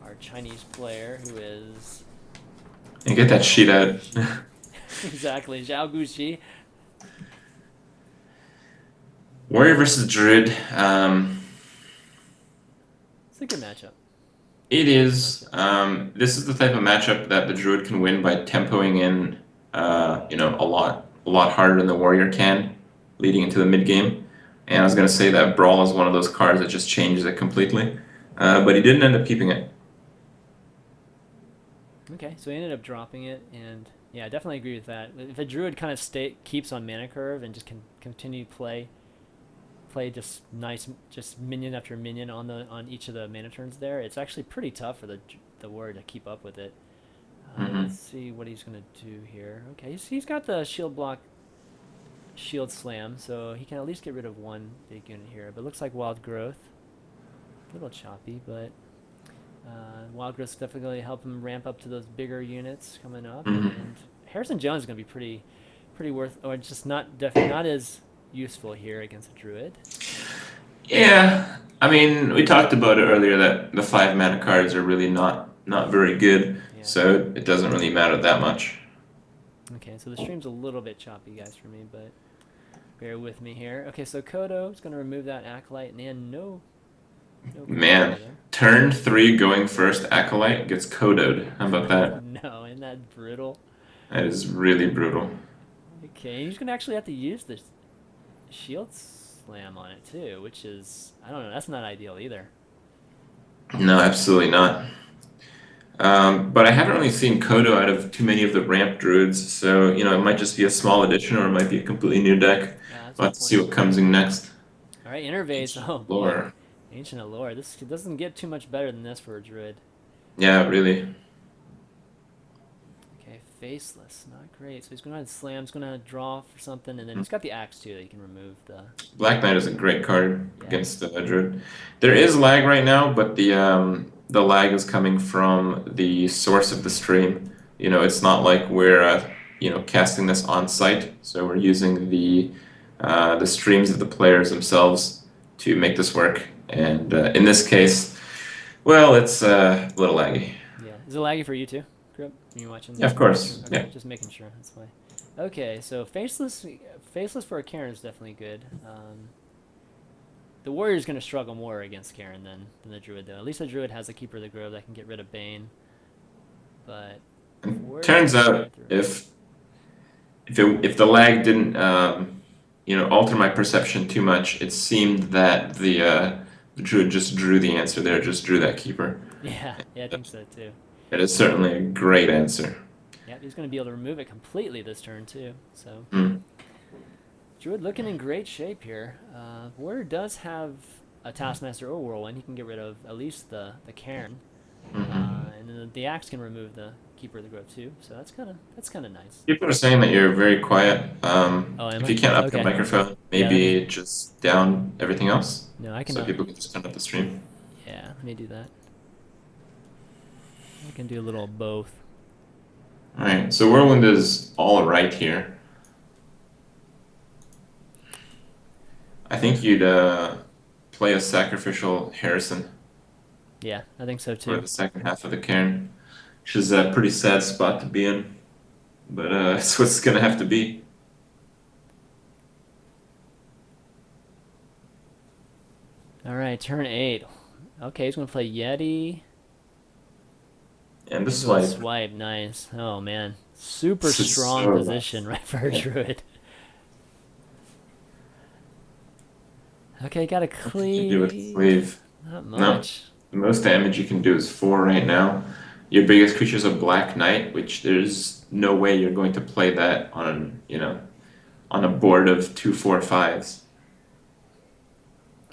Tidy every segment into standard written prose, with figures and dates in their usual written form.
our Chinese player who is And get that sheet out. exactly Zhao Guxi. Warrior versus Druid. It's a good matchup. It Good is. matchup. This is the type of matchup that the Druid can win by tempoing in, a lot harder than the Warrior can, leading into the mid game. And I was gonna say that Brawl is one of those cards that just changes it completely, but he didn't end up keeping it. Okay, so he ended up dropping it, and yeah, I definitely agree with that. If a druid kind of keeps on mana curve and just can continue play just nice, just minion after minion on each of the mana turns there, it's actually pretty tough for the warrior to keep up with it. Let's Hmm. see what he's gonna do here. Okay, he's got the shield block, shield slam, so he can at least get rid of one big unit here. But it looks like wild growth, a little choppy, but wild growth's definitely help him ramp up to those bigger units coming up. Hmm. And Harrison Jones is gonna be pretty worth, or just not as useful here against a druid. Yeah, I mean, we talked about it earlier that the 5 mana cards are really not very good, Yeah. so it doesn't really matter that much. Okay, so the stream's a little bit choppy, guys, for me, but bear with me here. Okay, so Kodo is going to remove that Acolyte, and no Man, combo there. turn 3 going first, Acolyte gets Kodoed. How about I that? know, isn't that brutal? That is really brutal. Okay, he's going to actually have to use the Shield Slam on it, too, which is, I don't know, that's not ideal either. No, absolutely not. But I haven't really seen Kodo out of too many of the ramp druids, so it might just be a small addition or it might be a completely new deck. That's a We'll have good to see point. what comes in next. All right, Intervase. Ancient Oh boy, lore. Ancient Allure. This doesn't get too much better than this for a druid. Yeah, really. Okay, Faceless, not great. So he's gonna slam. He's gonna draw for something, and then he's got the axe too that he can remove the. Black Knight is a great card Yeah, against the Druid. There is lag right now, but the lag is coming from the source of the stream. It's not like we're casting this on site, so we're using the streams of the players themselves to make this work. And in this case, well, it's a little laggy. yeah. Is it laggy for you too, Grip? Are you watching Yeah, of the stream? course. Okay, Yeah. just making sure. That's why. Okay, so faceless for a Karen is definitely good. The warrior's gonna struggle more against Karen than the druid though. At least the druid has a keeper of the grove that can get rid of Bane. But if And warrior's turns gonna out fly through. if the lag didn't alter my perception too much, it seemed that the druid just drew the answer there, just drew that keeper. Yeah, yeah, I think so too. It is certainly a great answer. Yeah, he's going to be able to remove it completely this turn too. So Mm. Druid looking in great shape here. Warrior does have a Taskmaster or Whirlwind. He can get rid of at least the Cairn, Hmm. and then the axe can remove the Keeper of the Grove too. So that's kind of nice. People are saying that you're very quiet. Oh, am If I? you can't up your Okay. microphone, Yeah, let me. maybe just down everything else, No, I can. so people can just turn up the stream. Yeah, let me do that. I can do a little of both. All right, so Whirlwind is all right here. I think you'd play a sacrificial Harrison Yeah, I think so for too. the second half of the Cairn, which is a pretty sad spot to be in, but it's what's gonna have to be. All right, turn 8. Okay, he's gonna play Yeti. And the He's gonna swipe. swipe. Nice. Oh man, super This is strong so position nice. right for a Yeah. druid. Okay, got a What can you do with cleave. Cleave? Not No. much. The most damage you can do is 4 right now. Your biggest creature is a Black Knight, which there's no way you're going to play that on a board of 2/4/5s.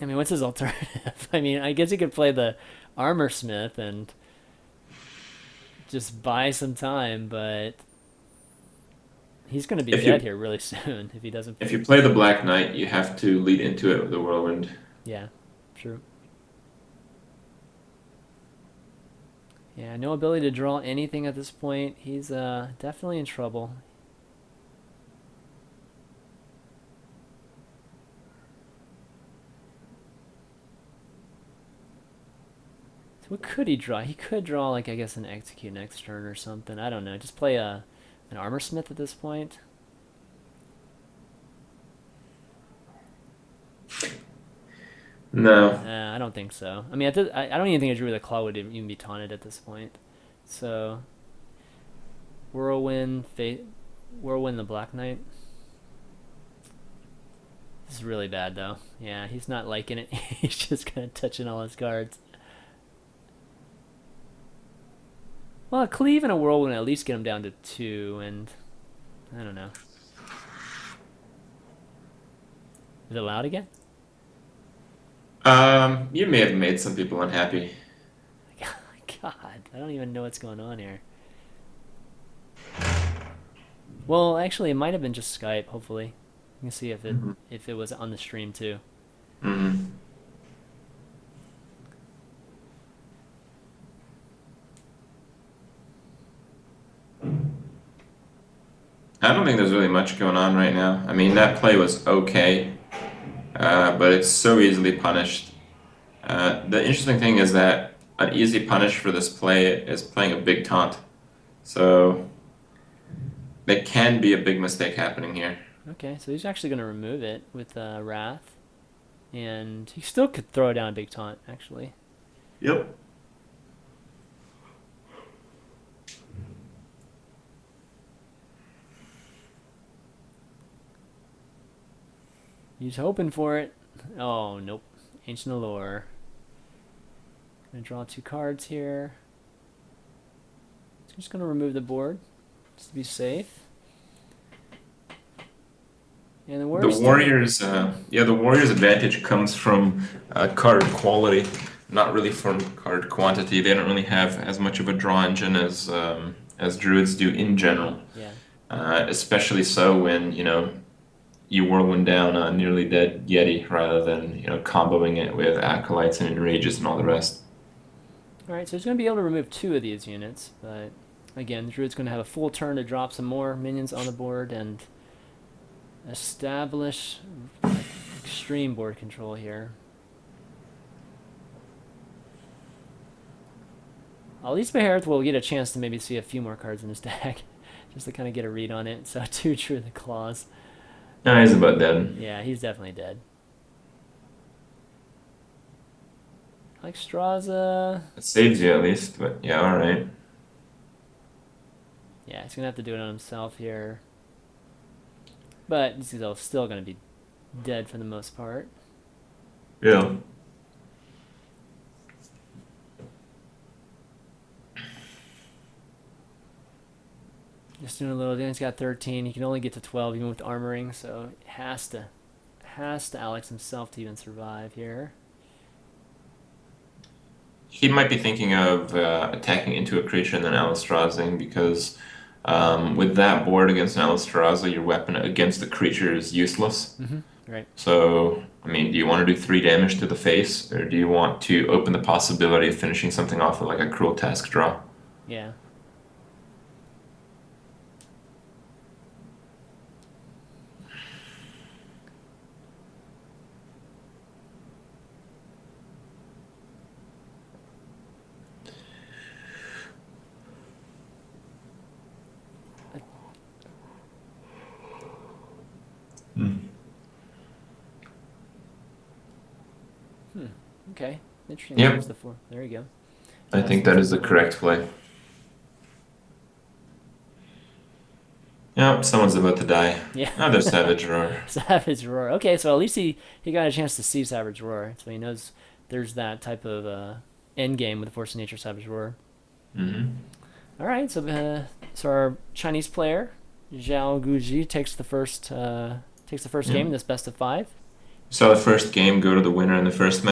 I mean, what's his alternative? I mean, I guess he could play the armor smith and just buy some time, but he's gonna be If dead you here really soon if he doesn't if play. you play the Black Knight, you have to lead into it with the Whirlwind. Yeah, true. Yeah, no ability to draw anything at this point. He's definitely in trouble. So what could he draw? He could draw, like, I guess, an execute next turn or something. I don't know. Just play an armor smith at this point. No. I don't think so. I mean, I don't even think a Druid with a Claw would even be taunted at this point. So, Whirlwind the Black Knight. This is really bad, though. Yeah, he's not liking it. He's just kind of touching all his cards. Well, a Cleave and a Whirlwind at least get him down to 2, and I don't know. Is it allowed again? You may have made some people unhappy. God, I don't even know what's going on here. Well, actually, it might have been just Skype. Hopefully, you can see if it was on the stream too. Mm-hmm. I don't think there's really much going on right now. I mean, that play was okay, but it's so easily punished. The interesting thing is that an easy punish for this play is playing a big taunt. So there can be a big mistake happening here. Okay, so he's actually going to remove it with Wrath. And he still could throw down a big taunt, actually. Yep. He's hoping for it. Oh, nope. Ancient Allure. Gonna draw 2 cards here. Just gonna remove the board, just to be safe. And the Warriors, the Warriors' advantage comes from card quality, not really from card quantity. They don't really have as much of a draw engine as Druids do in general. Yeah. Especially so when you whirlwind down a nearly dead Yeti rather than comboing it with acolytes and enrages and all the rest. All right, so he's going to be able to remove 2 of these units, but again, the Druid's going to have a full turn to drop some more minions on the board and establish extreme board control here. At least Beherit will get a chance to maybe see a few more cards in his deck, just to kind of get a read on it. So 2 True the Claws. No, he's about dead. Yeah, he's definitely dead. Like Straza. It saves you at least, but yeah, alright. Yeah, he's going to have to do it on himself here. But he's still going to be dead for the most part. Yeah. Just doing a little. Then he's got 13. He can only get to 12 even with armoring, so it has to Alex himself to even survive here. He might be thinking of attacking into a creature and then Alistrazing because with that board against an Alistraza, your weapon against the creature is useless. Right. So, I mean, do you want to do 3 damage to the face, or do you want to open the possibility of finishing something off with like a Cruel Task draw? Yeah. Okay. Interesting. Yep. There's the 4. There you go. I think that is the correct play. Yep, someone's about to die. Yeah. Oh, there's Savage Roar. Savage Roar. Okay, so at least he got a chance to see Savage Roar, so he knows there's that type of end game with the Force of Nature Savage Roar. All right, so our Chinese player Zhao Guji takes the first game in this best of 5. Saw the first game go to the winner in the first match.